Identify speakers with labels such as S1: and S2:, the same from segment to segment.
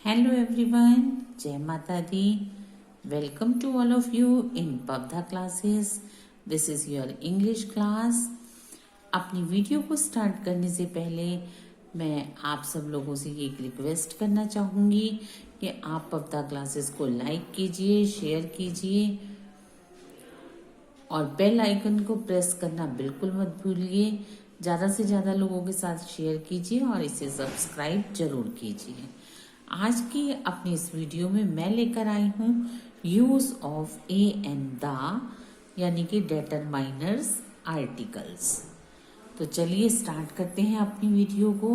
S1: Hello everyone, Jai Mata Di. Welcome to all of you in Pavda classes. This is your English class. अपनी video को start करने से पहले मैं आप सब लोगों से एक रिक्वेस्ट करना चाहूँगी कि आप पवता क्लासेस को लाइक कीजिए, शेयर कीजिए और बेल आइकन को प्रेस करना बिल्कुल मत भूलिए। ज़्यादा से ज़्यादा लोगों के साथ शेयर कीजिए और इसे सब्सक्राइब जरूर कीजिए। आज की अपनी इस वीडियो में मैं लेकर आई हूँ use of A and the यानी कि डिटरमाइनर्स आर्टिकल्स। तो चलिए स्टार्ट करते हैं अपनी वीडियो को।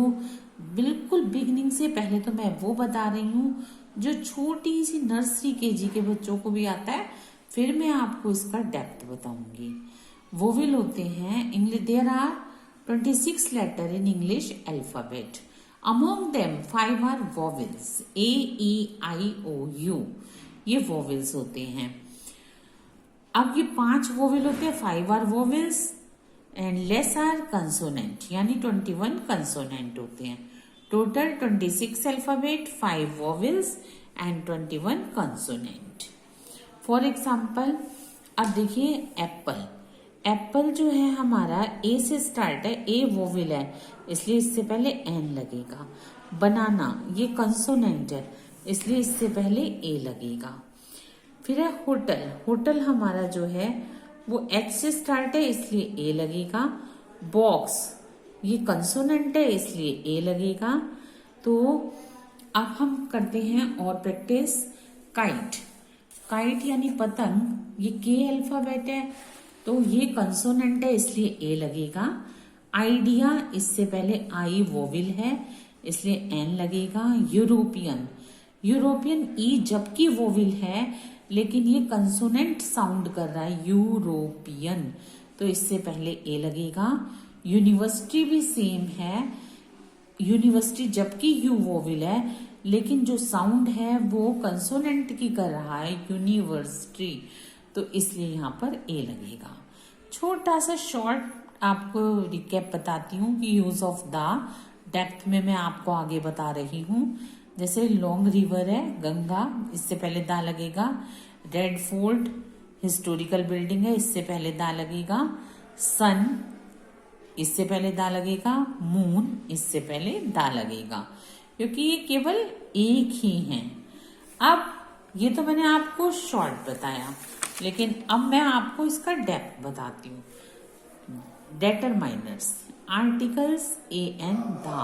S1: बिल्कुल बिगनिंग से पहले तो मैं वो बता रही हूँ जो छोटी सी नर्सरी केजी के बच्चों को भी आता है, फिर मैं आपको इसका डेप्थ बताऊंगी। वोवेल होते हैं English, there are 26 letter in English alphabet. Among them 5 are vowels, A, E, I, O, U। ये वोवेल्स होते हैं। अब ये 5 वोवेल होते हैं, 5 are vowels and less are consonant, यानी 21 कंसोनेंट होते हैं। Total 26 alphabet, 5 vowels and 21 consonant. For example अब देखिए एप्पल। एप्पल जो है हमारा ए से स्टार्ट है, ए वोवेल है इसलिए इससे पहले एन लगेगा। बनाना ये कंसोनेंट है इसलिए इससे पहले ए लगेगा। फिर है होटल। होटल हमारा जो है वो एच से स्टार्ट है इसलिए ए लगेगा। बॉक्स ये कंसोनेंट है इसलिए ए लगेगा। तो अब हम करते हैं और प्रैक्टिस। काइट। काइट यानी पतंग, ये के अल्फाबेट है तो ये कंसोनेंट है इसलिए ए लगेगा। आइडिया इससे पहले आई वोविल है इसलिए एन लगेगा। यूरोपियन, यूरोपियन ई जबकि वोविल है लेकिन ये कंसोनेंट साउंड कर रहा है यूरोपियन तो इससे पहले ए लगेगा। यूनिवर्सिटी भी सेम है, यूनिवर्सिटी जबकि यू वोविल है लेकिन जो साउंड है वो कंसोनेंट की कर रहा है यूनिवर्सिटी तो इसलिए यहाँ पर ए लगेगा। छोटा सा शॉर्ट आपको रिकैप बताती हूँ कि यूज ऑफ द। डेप्थ में मैं आपको आगे बता रही हूँ। जैसे लॉन्ग रिवर है गंगा, इससे पहले दा लगेगा। रेड फोर्ट हिस्टोरिकल बिल्डिंग है, इससे पहले दा लगेगा। सन इससे पहले दा लगेगा। मून इससे पहले दा लगेगा क्योंकि ये केवल एक ही है। अब ये तो मैंने आपको शॉर्ट बताया लेकिन अब मैं आपको इसका डेप्थ बताती हूँ। Determiners, articles a and the.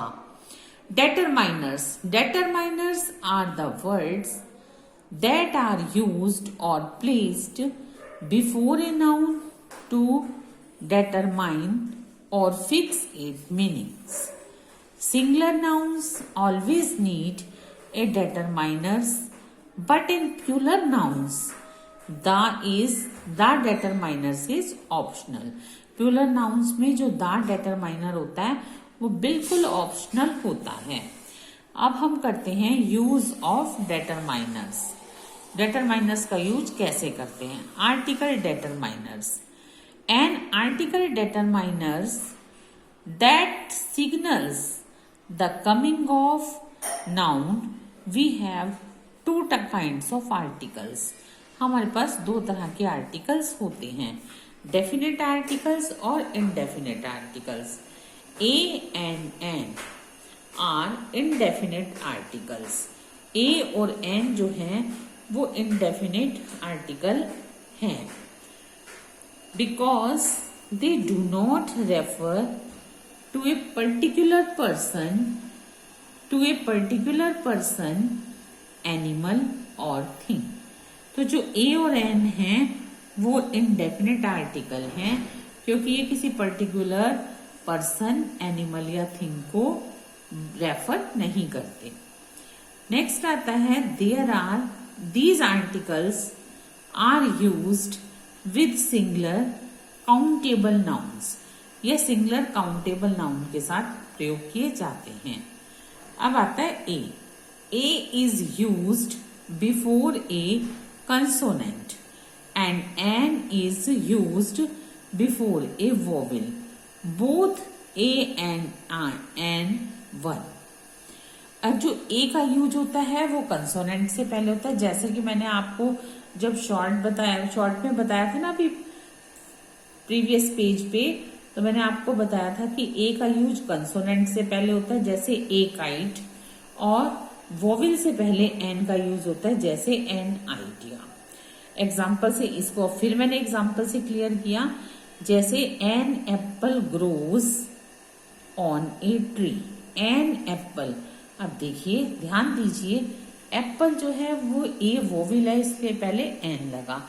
S1: Determiners. Determiners are the words that are used or placed before a noun to determine or fix its meanings. Singular nouns always need a determiners, but in plural nouns, the determiners is optional. Plural nouns में जो the डेटरमाइनर होता है वो बिल्कुल optional होता है। अब हम करते हैं यूज ऑफ डेटरमाइनर्स। डेटरमाइनर्स का यूज कैसे करते हैं। Article determiners. An article determiners that signals the coming of noun. We have 2 kinds of articles. हमारे पास 2 तरह के आर्टिकल्स होते हैं, डेफिनेट आर्टिकल्स और indefinite articles. A and an are indefinite articles. A और एन जो हैं वो इनडेफिनेट आर्टिकल हैं because they do not refer to a particular person animal or thing. तो जो ए और एन हैं वो इनडेफिनेट आर्टिकल हैं क्योंकि ये किसी पर्टिकुलर पर्सन, एनिमल या थिंग को रेफर नहीं करते। नेक्स्ट आता है there are these articles are used with singular countable nouns. ये सिंगुलर काउंटेबल नाउन के साथ प्रयोग किए जाते हैं। अब आता है A. A is used before a consonant and an is used before a vowel. Both a and n one. अब जो ए का यूज होता है वो कंसोनेंट से पहले होता है, जैसे कि मैंने आपको जब शॉर्ट में बताया था ना अभी प्रीवियस पेज पे, तो मैंने आपको बताया था कि ए का यूज कंसोनेंट से पहले होता है जैसे ए काइट, और वोविल से पहले एन का यूज होता है जैसे एन आइडिया। एग्जाम्पल से इसको फिर मैंने एग्जाम्पल से क्लियर किया, जैसे an apple grows on a tree. An apple, अब देखिए ध्यान दीजिए, एप्पल जो है वो ए वोविल है इसलिए पहले एन लगा,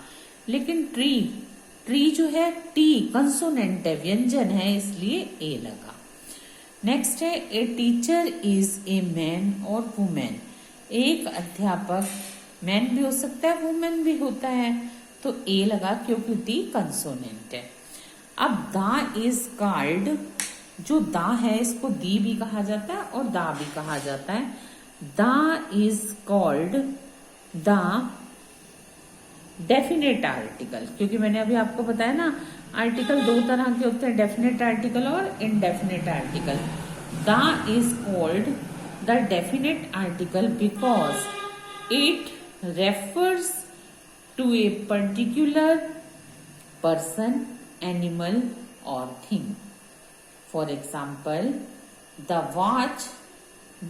S1: लेकिन ट्री जो है टी कंसोनेंट है, व्यंजन है, इसलिए ए लगा। नेक्स्ट है a teacher is a man और वुमेन। एक अध्यापक मैन भी हो सकता है वुमेन भी होता है, तो ए लगा क्योंकि टी कंसोनेंट है। अब दा इज कॉल्ड, जो दा है इसको दी भी कहा जाता है और दा भी कहा जाता है। दा is called the definite article, क्योंकि मैंने अभी आपको बताया ना आर्टिकल दो तरह के होते हैं, डेफिनेट आर्टिकल और indefinite article. The is called the definite article because it refers to a particular person, animal or thing. For example, the watch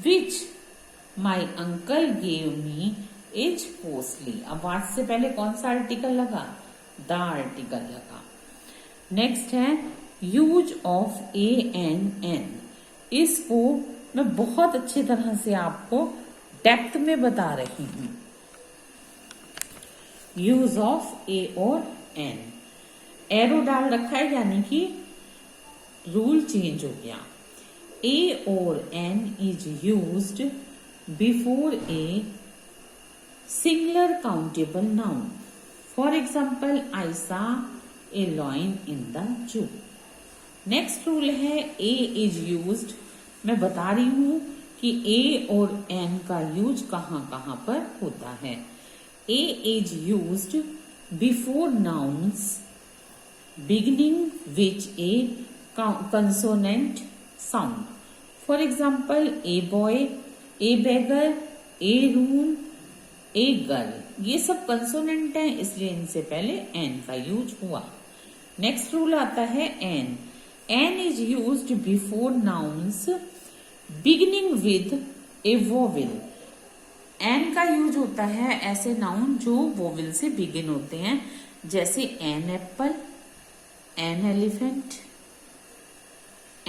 S1: which my uncle gave me is costly. अब watch से पहले कौन सा article लगा? The article लगा। Next है use of a an an. इसको मैं बहुत अच्छी तरह से आपको डेप्थ में बता रही हूं। यूज ऑफ ए और एन, एरो डाल रखा है यानी कि रूल चेंज हो गया। ए और an is used before a singular countable noun. For example, I saw a lion in the zoo. Next rule है ए इज यूज्ड, मैं बता रही हूं कि ए और एन का यूज कहां कहां पर होता है। A is used before nouns beginning which a consonant sound. For example, a boy, a beggar, a room, a girl, ये सब कंसोनेंट हैं इसलिए इनसे पहले एन का यूज हुआ। नेक्स्ट रूल आता है an. An is used before nouns beginning with a vowel. An का यूज होता है ऐसे नाउन जो वोविल से बिगिन होते हैं, जैसे an apple, an elephant,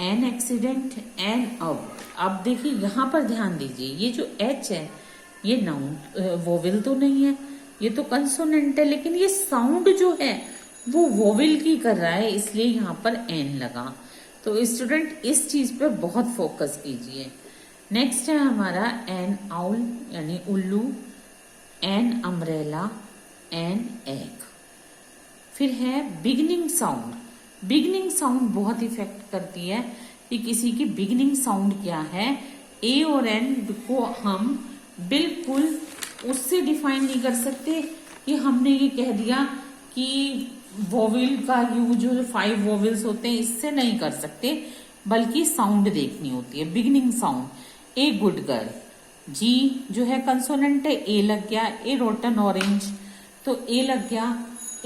S1: an accident, an अब। अब देखिए यहां पर ध्यान दीजिए, ये जो एच है ये नाउन वोविल तो नहीं है, ये तो कंसोनेंट है, लेकिन ये साउंड जो है वो वोविल की कर रहा है इसलिए यहाँ पर एन लगा। तो स्टूडेंट इस चीज पे बहुत फोकस कीजिए। नेक्स्ट है हमारा एन आउल यानी उल्लू, एन अम्ब्रेला, एन एग। फिर है बिगनिंग साउंड। बिगनिंग साउंड बहुत इफेक्ट करती है कि किसी की बिगनिंग साउंड क्या है। ए और एन को हम बिल्कुल उससे डिफाइन नहीं कर सकते कि हमने ये कह दिया कि वोविल का यूज 5 वोविल्स होते हैं, इससे नहीं कर सकते, बल्कि साउंड देखनी होती है। Beginning sound, a good girl, G जो है कंसोनेंट है, ए लग गया। ए रोटन ऑरेंज, तो ए लग गया।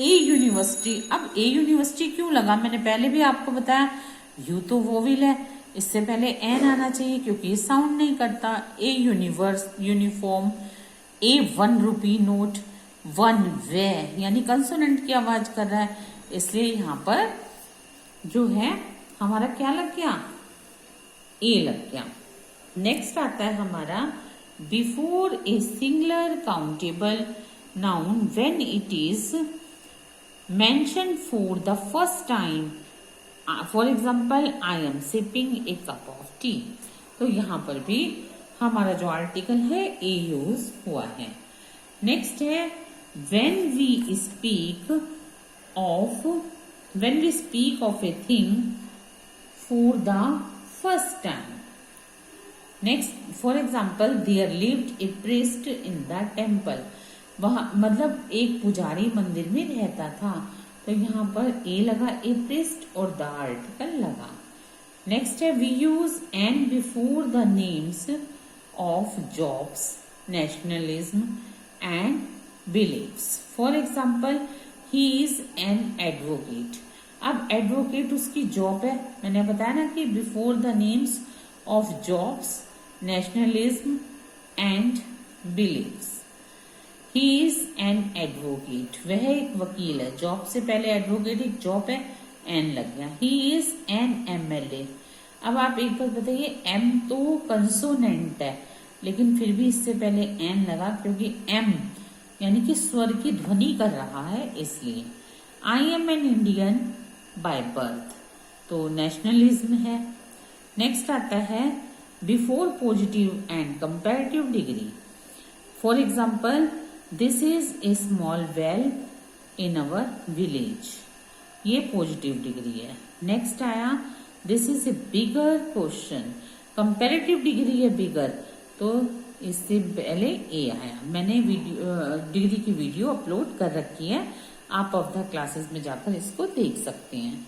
S1: ए यूनिवर्सिटी, अब ए यूनिवर्सिटी क्यों लगा? मैंने पहले भी आपको बताया यू तो वोविल है, इससे पहले एन आना चाहिए क्योंकि ये साउंड नहीं करता। ए यूनिवर्स, यूनिफॉर्म, ए 1 रुपी नोट, 1 वे यानी कंसोनेंट की आवाज कर रहा है, इसलिए यहां पर जो है हमारा क्या लग गया? ए लग गया। नेक्स्ट आता है हमारा before a singular countable noun when it is mention for the first time. For example, I am sipping A cup of T. तो यहां पर भी हमारा जो आर्टिकल है ए यूज हुआ है। नेक्स्ट है when we speak of a thing for the first time. Next, for example, there lived a priest in the temple. वहां मतलब एक पुजारी मंदिर में रहता था, तो यहाँ पर ए लगा, ए priest और द आर्टिकल लगा। नेक्स्ट है we use an before the names of jobs, nationalism and beliefs. For example, he is an advocate. अब एडवोकेट उसकी जॉब है, मैंने बताया ना कि before the names of jobs, nationalism and believes, he is an advocate, वह एक वकील है। जॉब से पहले एडवोकेट एक जॉब है, एन लग गया। ही इज एन एमएलए। अब आप एक बात बताइए, एम तो कंसोनेंट है लेकिन फिर भी इससे पहले एन लगा क्योंकि एम यानी कि स्वर की ध्वनि कर रहा है, इसलिए। I am an Indian by birth, तो नेशनलिज्म है। नेक्स्ट आता है before positive and comparative degree. For example, this is a small well in our village, ये पॉजिटिव डिग्री है। नेक्स्ट आया this is a bigger question, comparative degree है बिगर, तो इससे पहले ए आया। मैंने डिग्री की वीडियो अपलोड कर रखी है, आप ऑफ द क्लासेस में जाकर इसको देख सकते हैं।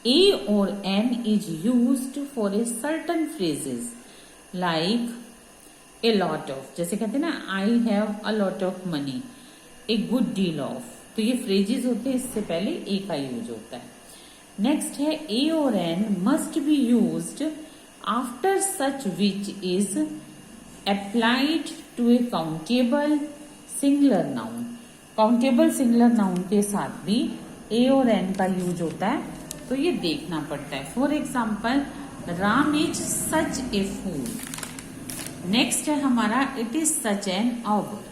S1: ए और an is used for a certain phrases like a lot of, जैसे कहते हैं ना I have a lot of money, a good deal of, तो ये फ्रेजेस होते हैं, इससे पहले ए का यूज होता है। नेक्स्ट है ए और an must be used after such which is applied to a countable singular noun. Countable singular noun के साथ भी ए और एन का यूज होता है, तो ये देखना पड़ता है। For example, Ram is such a fool. Next है हमारा it is such an hour.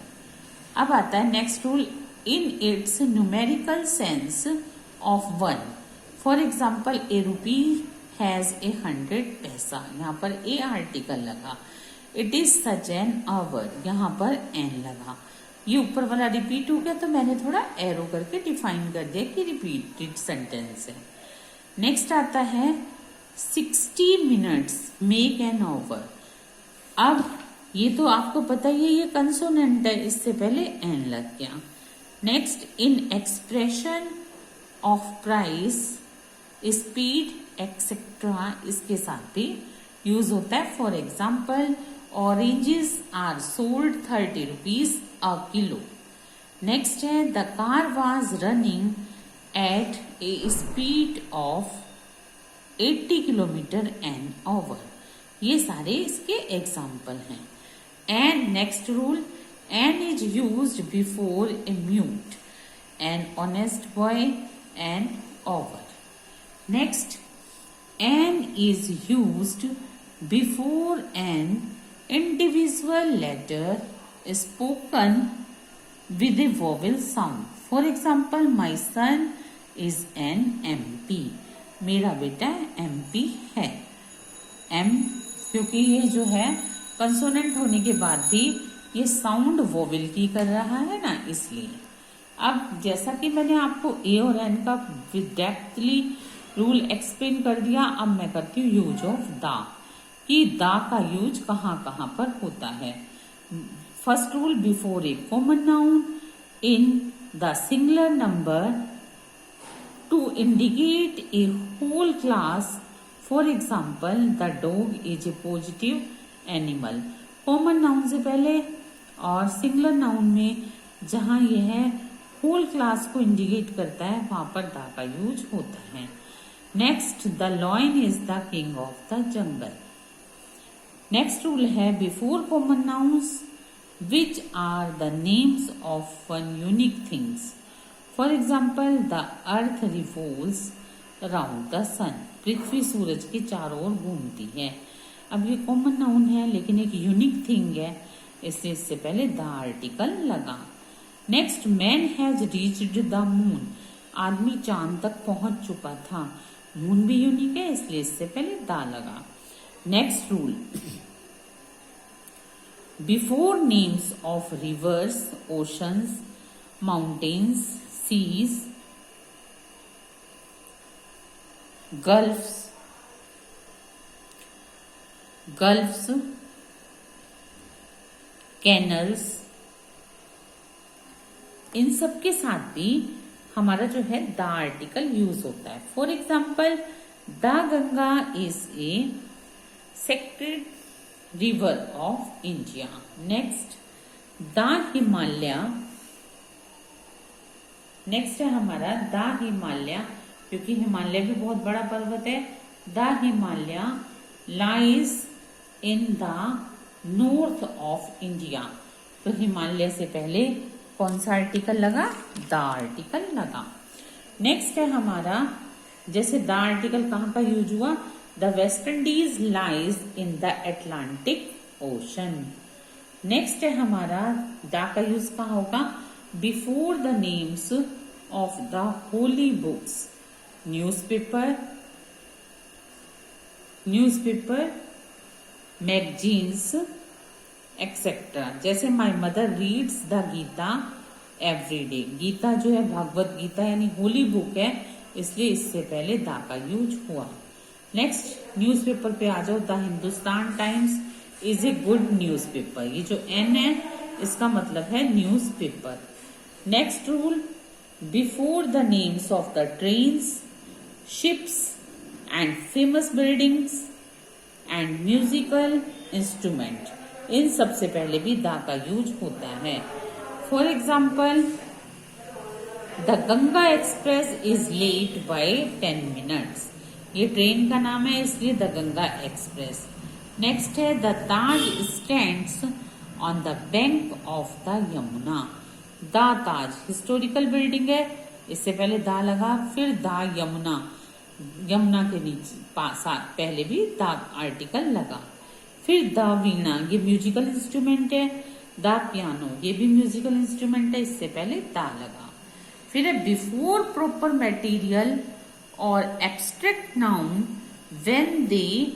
S1: अब आता है next rule, in its numerical sense of 1। For example, a rupee has a 100 paisa, यहाँ पर ए आर्टिकल लगा। It is such an hour, यहाँ पर एन लगा। ये ऊपर वाला रिपीट हो गया तो मैंने थोड़ा एरो करके डिफाइन कर दिया कि रिपीटेड सेंटेंस है। नेक्स्ट आता है 60 मिनट्स मेक एन आवर। अब ये तो आपको पता ही है, ये कंसोनेंट है, इससे पहले एन लग गया। Next, in expression of price, speed etcetera, इसके साथ भी यूज होता है। For example, oranges are sold 30 rupees a kilo. Next है the car was running at a speed of 80 kilometre an hour. ये सारे इसके एग्जाम्पल हैं। And next rule, an is used before a mute, an honest boy and over. Next, an is used before an individual letter spoken with a vowel sound. For example, my son is an MP. मेरा बेटा MP है। M क्योंकि ये जो है consonant होने के बाद भी ये साउंड वोवेल की कर रहा है ना, इसलिए। अब जैसा कि मैंने आपको ए और एन का डेप्थली रूल एक्सप्लेन कर दिया, अब मैं करती हूँ यूज ऑफ द, कि दा का यूज कहाँ कहाँ पर होता है। First rule, before a common noun in the singular number to indicate a whole class. For example, the dog is a positive animal. Common noun से पहले और सिंगुलर नाउन में जहां यह है होल क्लास को इंडिकेट करता है, वहां पर दा का यूज होता है। Next, the lion is the king of the jungle. Next rule है before common nouns which are the names of one unique things. For example, the earth revolves around the sun. पृथ्वी सूरज के चारों ओर घूमती है। अब ये कॉमन नाउन है लेकिन एक यूनिक थिंग है, इसलिए इससे पहले द आर्टिकल लगा। Next, man has reached the moon. आदमी चांद तक पहुंच चुका था। मून भी यूनिक है, इसलिए इससे पहले द लगा। Next rule, before names of rivers, oceans, mountains, seas, gulfs, canals, इन सब के साथ भी हमारा जो है द आर्टिकल यूज होता है। For example, the Ganga is a sacred river of India. Next, the Himalaya. Next है हमारा द हिमालय, क्योंकि हिमालय भी बहुत बड़ा पर्वत है। The Himalaya lies in the north of India. तो हिमालय से पहले कौन सा आर्टिकल लगा? द आर्टिकल लगा। नेक्स्ट है हमारा, जैसे द आर्टिकल कहाँ का यूज हुआ? The West Indies lies in the Atlantic Ocean. Next है हमारा, द का यूज कहाँ होगा? Before the names of the holy books, newspaper, magazines etcetera. जैसे my mother reads the Gita every day. Gita जो है भागवत गीता यानी होली बुक है, इसलिए इससे पहले द का यूज हुआ। नेक्स्ट न्यूज़पेपर पे आ जाओ। The Hindustan Times is a good newspaper. ये जो एन है इसका मतलब है newspaper. Next rule, before the names of the trains, ships and famous buildings and musical instrument, इन सबसे पहले भी द का यूज होता है। For example, the Ganga Express is late by 10 minutes. ये ट्रेन का नाम है, इसलिए द गंगा एक्सप्रेस। नेक्स्ट है, the Taj stands on the bank of the Yamuna. The Taj historical building है, इससे पहले द लगा, फिर द यमुना, यमुना के नीचे पहले भी द आर्टिकल लगा। फिर द वीणा, ये म्यूजिकल इंस्ट्रूमेंट है। द पियानो, ये भी म्यूजिकल इंस्ट्रूमेंट है, इससे पहले द लगा। फिर है बिफोर प्रॉपर मटेरियल और abstract noun when they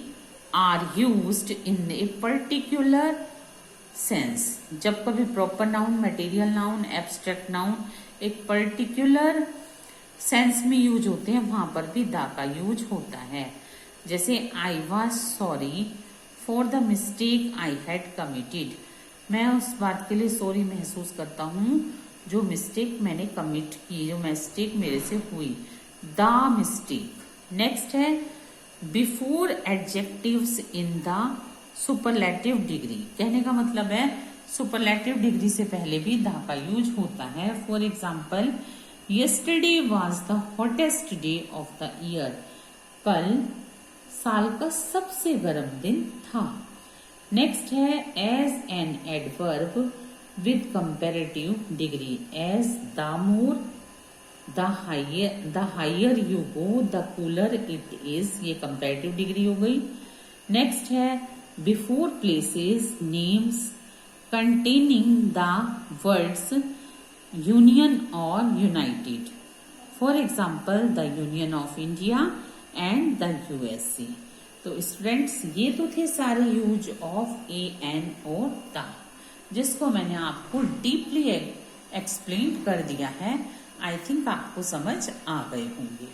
S1: are used in a particular sense. जब कभी proper noun, material noun, abstract noun एक पर्टिकुलर सेंस में यूज होते हैं, वहां पर भी द का यूज होता है। जैसे I was sorry for the mistake I had committed. मैं उस बात के लिए सॉरी महसूस करता हूँ जो मिस्टेक मैंने कमिट की, जो मिस्टेक मेरे से हुई। The mistake. नेक्स्ट है, before adjectives in the superlative degree. कहने का मतलब है सुपरलेटिव डिग्री से पहले भी द का यूज होता है। For example, yesterday was the hottest day of the year. कल साल का सबसे गर्म दिन था। नेक्स्ट है, as an adverb with comparative degree. As the more, the higher you go, the cooler it is, ये कंपेरेटिव डिग्री हो गई। नेक्स्ट है, before places names containing the words union और united. For example, the union of India and the USA. तो students, ये तो थे सारे यूज ऑफ ए, एन और द, जिसको मैंने आपको डीपली एक्सप्लेन कर दिया है। आई थिंक आपको समझ आ गए होंगे।